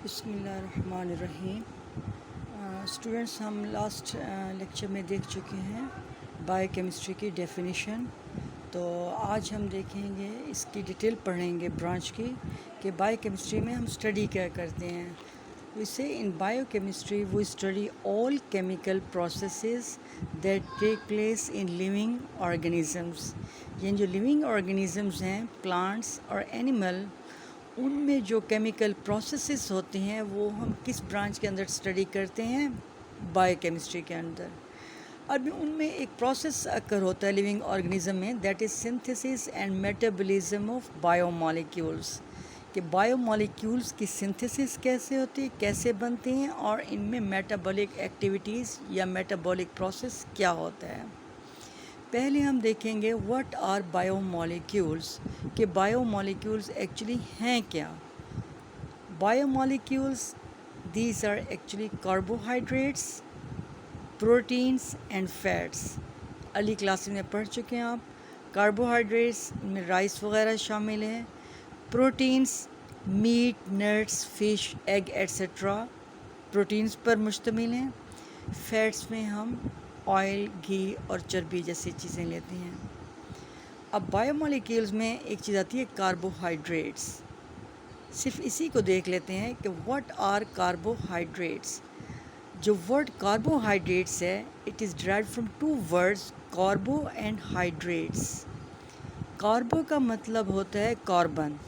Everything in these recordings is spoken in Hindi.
बिस्मिल्लाहिर्रहमानिर्रहीम। स्टूडेंट्स, हम लास्ट लेक्चर में देख चुके हैं बायोकेमिस्ट्री की डेफिनेशन। तो आज हम देखेंगे, इसकी डिटेल पढ़ेंगे ब्रांच की, कि बायोकेमिस्ट्री में हम स्टडी क्या करते हैं। वैसे in biochemistry we study all chemical processes that take place in living organisms. यानी जो लिविंग ऑर्गेनिजम्स हैं, प्लांट्स और एनिमल, उनमें जो केमिकल प्रोसेसेस होते हैं वो हम किस ब्रांच के अंदर स्टडी करते हैं? बायोकेमिस्ट्री के अंदर। अब उनमें एक प्रोसेस अकर होता है लिविंग ऑर्गेनिज्म में, that is synthesis and metabolism of biomolecules. कि बायोमॉलिक्यूल्स की सिंथेसिस कैसे होती है, कैसे बनते हैं, और इनमें मेटाबॉलिक एक्टिविटीज़ या मेटाबॉलिक प्रोसेस क्या होता है। पहले हम देखेंगे व्हाट आर बायोमॉलिक्यूल्स, कि बायोमॉलिक्यूल्स एक्चुअली हैं क्या। Biomolecules, these are actually carbohydrates, proteins and fats। अगली क्लास में पढ़ चुके हैं आप। कार्बोहाइड्रेट्स में राइस वगैरह शामिल हैं, proteins meat, nuts, fish, egg etcetera proteins पर मुश्तमिल हैं। फैट्स में हम ऑयल, घी और चर्बी जैसी चीज़ें लेते हैं। अब बायोमॉलिक्यूल्स में एक चीज़ आती है कार्बोहाइड्रेट्स। सिर्फ इसी को देख लेते हैं कि व्हाट आर कार्बोहाइड्रेट्स। जो वर्ड कार्बोहाइड्रेट्स है, it is derived from two words, carbo and hydrates. Carbo का मतलब होता है कार्बन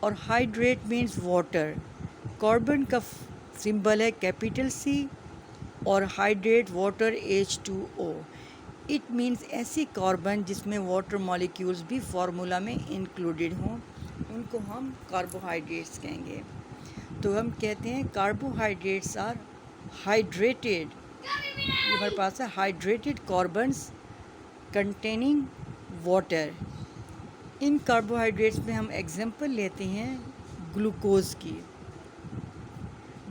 और हाइड्रेट मीन्स वाटर। कार्बन का सिंबल है कैपिटल सी और hydrate water H2O। It means ऐसी कार्बन जिसमें वाटर मॉलिक्यूल्स भी फार्मूला में इंक्लूडेड हों, उनको हम कार्बोहाइड्रेट्स कहेंगे। तो हम कहते हैं कार्बोहाइड्रेट्स आर हाइड्रेटेड, ये हमारे पास है hydrated carbons containing water. In carbohydrates में हम एग्जांपल लेते हैं ग्लूकोज की।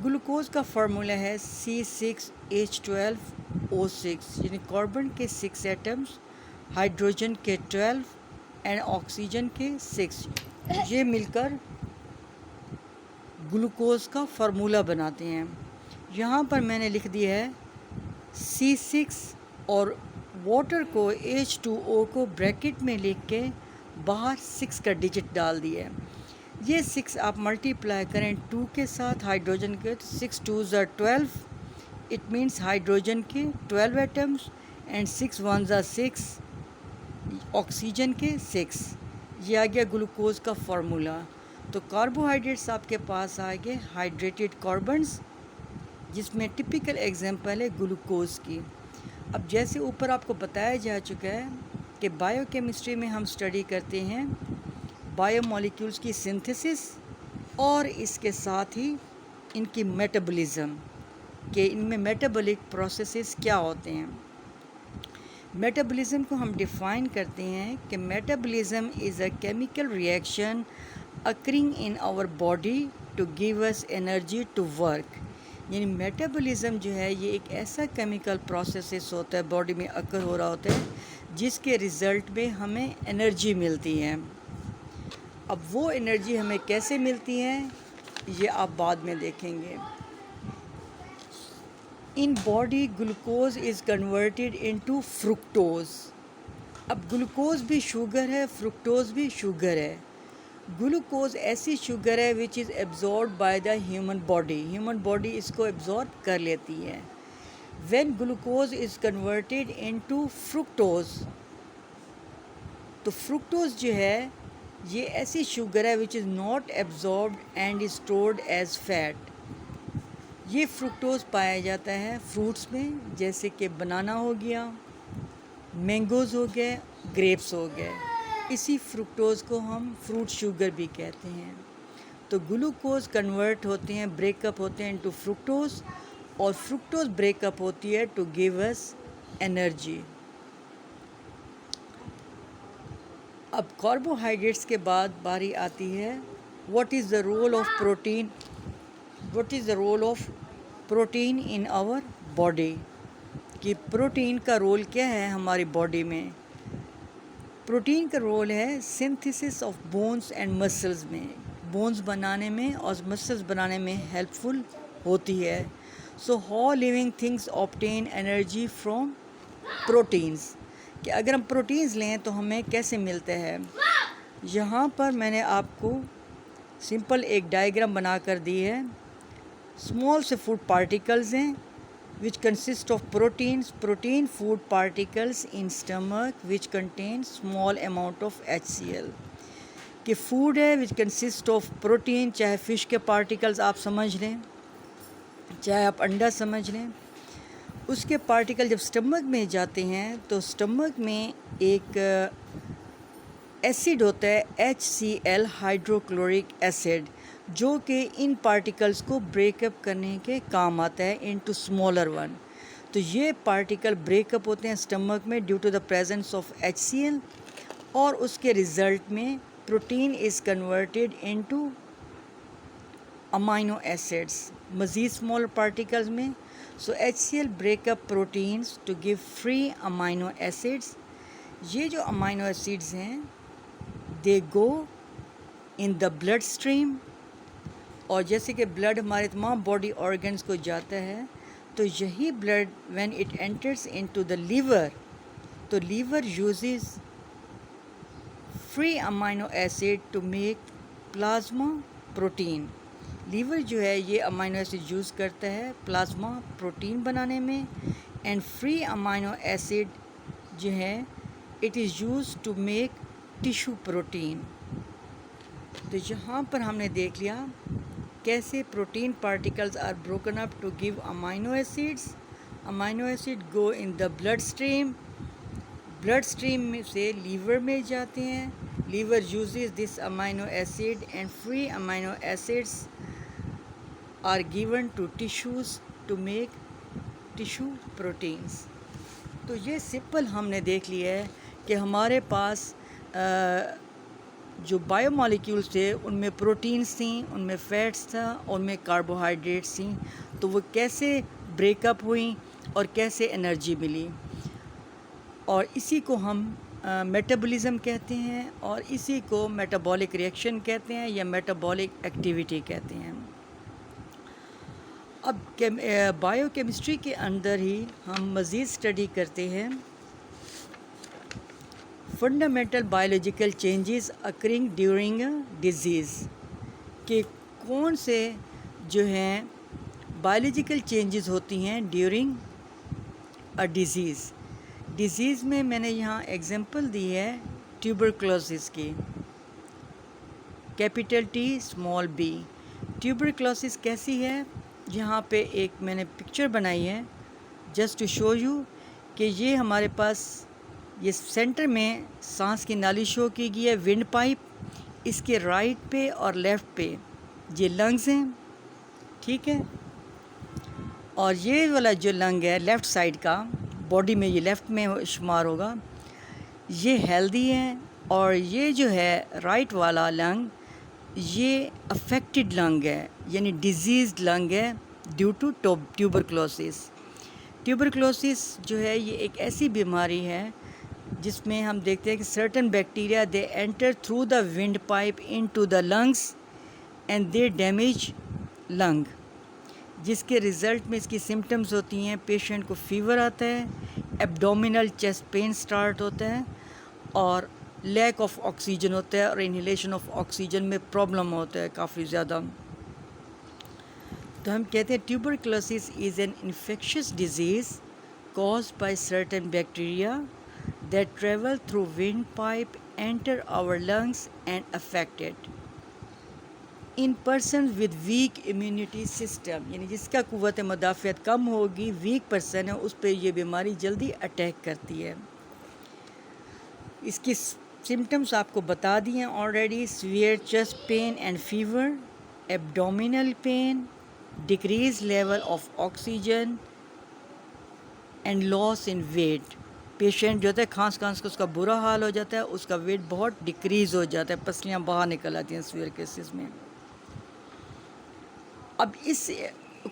ग्लूकोज का फार्मूला है C6H12O6, यानी कार्बन के 6 एटम्स, हाइड्रोजन के 12 एंड ऑक्सीजन के 6, ये मिलकर ग्लूकोज का फार्मूला बनाते हैं। यहाँ पर मैंने लिख दिया है C6 और वाटर को H2O को ब्रैकेट में लिख के बाहर 6 का डिजिट डाल दिया है। ये 6 आप मल्टीप्लाई करें 2 के साथ, हाइड्रोजन के, 6 2s are 12, it means hydrogen के 12 atoms and 6 1s are 6, oxygen के 6। ये आ गया ग्लूकोज का फार्मूला। तो कार्बोहाइड्रेट्स आपके पास आ गए हाइड्रेटेड कार्बन्स, जिसमें टिपिकल एग्जांपल है ग्लूकोज की। अब जैसे ऊपर आपको बताया जा चुका है कि बायोकेमिस्ट्री में हम स्टडी करते हैं बायोमॉलिक्यूल्स की सिंथेसिस और इसके साथ ही इनकी मेटाबॉलिज्म, कि इनमें मेटाबॉलिक प्रोसेसेस क्या होते हैं। मेटाबॉलिज्म को हम डिफ़ाइन करते हैं कि metabolism is a chemical reaction occurring in our body to give us energy to work. यानी मेटाबॉलिज्म जो है ये एक ऐसा केमिकल प्रोसेस होता है, बॉडी में अकर हो रहा होता है, जिसके रिज़ल्ट में हमें एनर्जी मिलती है। अब वो एनर्जी हमें कैसे मिलती है ये आप बाद में देखेंगे। In body glucose is converted into fructose. अब ग्लूकोज भी शुगर है, फ्रुक्टोज भी शुगर है। ग्लूकोज ऐसी शुगर है which is absorb by the human body इसको एब्जॉर्ब कर लेती है। When glucose is converted into fructose, तो फ्रुक्टोज जो है ये ऐसी शुगर है which is not absorbed and is stored as fat. ये फ्रुक्टोज पाया जाता है फ्रूट्स में, जैसे कि बनाना हो गया, मैंगोज़ हो गए, ग्रेप्स हो गए। इसी फ्रुक्टोज को हम फ्रूट शुगर भी कहते हैं। तो ग्लूकोज कन्वर्ट होते हैं, ब्रेकअप होते हैं इनटू फ्रुक्टोज, और फ्रुक्टोज ब्रेकअप होती है टू गिव अस एनर्जी। अब कार्बोहाइड्रेट्स के बाद बारी आती है what is the role of protein, what is the role of protein in our body, कि प्रोटीन का रोल क्या है हमारी बॉडी में। प्रोटीन का रोल है synthesis of bones and muscles में। बोन्स बनाने में और मसल्स बनाने में हेल्पफुल होती है। So how living things obtain energy from proteins, कि अगर हम प्रोटीन्स लें तो हमें कैसे मिलते हैं। यहाँ पर मैंने आपको सिंपल एक डायग्राम बना कर दी है। स्मॉल से फूड पार्टिकल्स हैं which consist of proteins, protein food particles in stomach which contain small amount of HCl, कि फूड है which consist of protein, चाहे फ़िश के पार्टिकल्स आप समझ लें, चाहे आप अंडा समझ लें, उसके पार्टिकल जब स्टमक में जाते हैं तो स्टमक में एक एसिड होता है HCl, हाइड्रोक्लोरिक एसिड, जो कि इन पार्टिकल्स को ब्रेकअप करने के काम आता है इनटू स्मॉलर वन। तो ये पार्टिकल ब्रेकअप होते हैं स्टमक में due to the presence of HCl, और उसके रिज़ल्ट में protein is converted into amino acids मज़ीद स्मॉल पार्टिकल्स में। So HCl break up proteins to give free amino acids. ये जो अमाइनो एसिड्स हैं they go in the blood stream, और जैसे कि ब्लड हमारे तमाम बॉडी ऑर्गन्स को जाता है तो यही blood when it enters into the liver, तो liver uses free amino acid to make plasma protein. Liver जो है ये अमाइनो एसिड यूज़ करता है प्लाज्मा प्रोटीन बनाने में, एंड फ्री अमाइनो एसिड जो है it is use to make tissue protein. तो यहाँ पर हमने देख लिया कैसे protein particles are broken up to give amino acids. Amino acid go in the blood stream, blood stream में से लीवर में जाते हैं, liver uses this amino acid and free amino acids are given to tissues to make tissue proteins. तो ये सिंपल हमने देख लिया है कि हमारे पास जो बायोमॉलिक्यूल्स थे उनमें प्रोटीन्स थी, उनमें फ़ैट्स था, उनमें कार्बोहाइड्रेट्स थी, तो वो कैसे ब्रेकअप हुई और कैसे एनर्जी मिली, और इसी को हम मेटाबॉलिज़म कहते हैं, और इसी को मेटाबॉलिक रिएक्शन कहते हैं या मेटाबॉलिक एक्टिविटी कहते हैं। अब बायोकेमिस्ट्री के अंदर ही हम मज़ीद स्टडी करते हैं fundamental biological changes occurring during a disease, कि कौन से जो हैं बायोलॉजिकल चेंजेस होती हैं ड्यूरिंग अ डिज़ीज़ में मैंने यहाँ एग्जांपल दी है ट्यूबरक्लोसिस की, capital T small b। Tuberculosis कैसी है, यहाँ पे एक मैंने पिक्चर बनाई है जस्ट टू शो यू कि ये हमारे पास ये सेंटर में सांस की नाली शो की गई है, विंड पाइप, इसके राइट पे और लेफ़्ट पे ये लंग्स हैं, ठीक है, और ये वाला जो लंग है लेफ़्ट साइड का बॉडी में, ये लेफ़्ट में शुमार होगा, ये हेल्दी है, और ये जो है राइट वाला लंग ये अफेक्टेड लंग है, यानी डिजीज़्ड लंग है ड्यू टू ट्यूबरक्लोसिस। ट्यूबरक्लोसिस जो है ये एक ऐसी बीमारी है जिसमें हम देखते हैं कि certain bacteria they enter through the wind pipe into the lungs and they damage lung, जिसके रिज़ल्ट में इसकी सिम्टम्स होती हैं, पेशेंट को फीवर आता है, एब्डोमिनल चेस्ट पेन स्टार्ट होता है, और लैक ऑफ ऑक्सीजन होता है, और इनहेलेशन ऑफ ऑक्सीजन में प्रॉब्लम होता है काफ़ी ज़्यादा। तो हम कहते हैं tuberculosis is an infectious disease caused by certain bacteria that travel through windpipe, enter our lungs and affect it. In persons with weak immunity system, यानी जिसका क़ुव्वत मुदाफ़ियत कम होगी, वीक पर्सन है, उस पर यह बीमारी जल्दी अटैक करती है। इसकी सिम्टम्स आपको बता दिए हैं already, severe chest pain and fever, abdominal pain, decrease level of oxygen and loss in weight. Patient जो होता है खांस खांस का उसका बुरा हाल हो जाता है, उसका वेट बहुत डिक्रीज़ हो जाता है, पसलियाँ बाहर निकल आती हैं सीवियर केसेस में। अब इस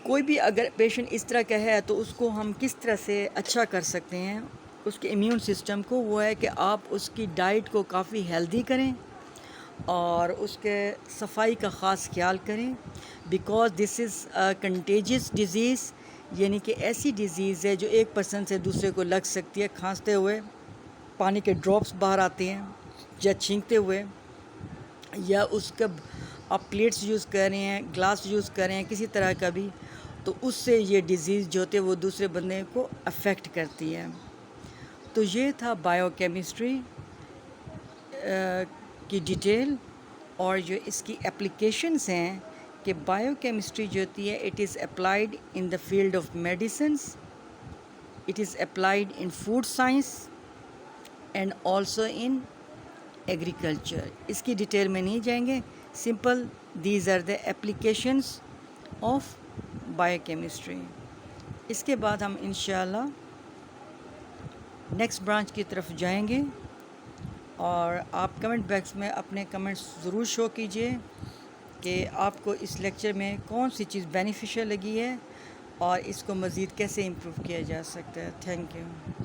कोई भी अगर पेशेंट इस तरह का है तो उसको हम किस तरह से अच्छा कर सकते हैं उसके इम्यून सिस्टम को, वो है कि आप उसकी डाइट को काफ़ी हेल्दी करें, और उसके सफाई का ख़ास ख्याल करें, because this is contagious disease, यानी कि ऐसी डिज़ीज़ है जो एक पर्सन से दूसरे को लग सकती है। खांसते हुए पानी के ड्रॉप्स बाहर आते हैं, या छींकते हुए, या उसका आप प्लेट्स यूज़ कर रहे हैं, ग्लास यूज़ कर रहे हैं, किसी तरह का भी, तो उससे ये डिज़ीज़ जो होती है वो दूसरे बंदे को अफेक्ट करती है। तो ये था बायोकेमिस्ट्री की डिटेल, और जो इसकी एप्लीकेशंस हैं कि बायोकेमिस्ट्री जो होती है, it is applied in the field of medicines, it is applied in food science and also in agriculture. इसकी डिटेल में नहीं जाएंगे, simple these are the applications of biochemistry. इसके बाद हम इंशाल्लाह नेक्स्ट ब्रांच की तरफ जाएंगे, और आप कमेंट बॉक्स में अपने कमेंट्स ज़रूर शो कीजिए कि आपको इस लेक्चर में कौन सी चीज़ बेनिफिशियल लगी है और इसको मज़ीद कैसे इम्प्रूव किया जा सकता है। Thank you.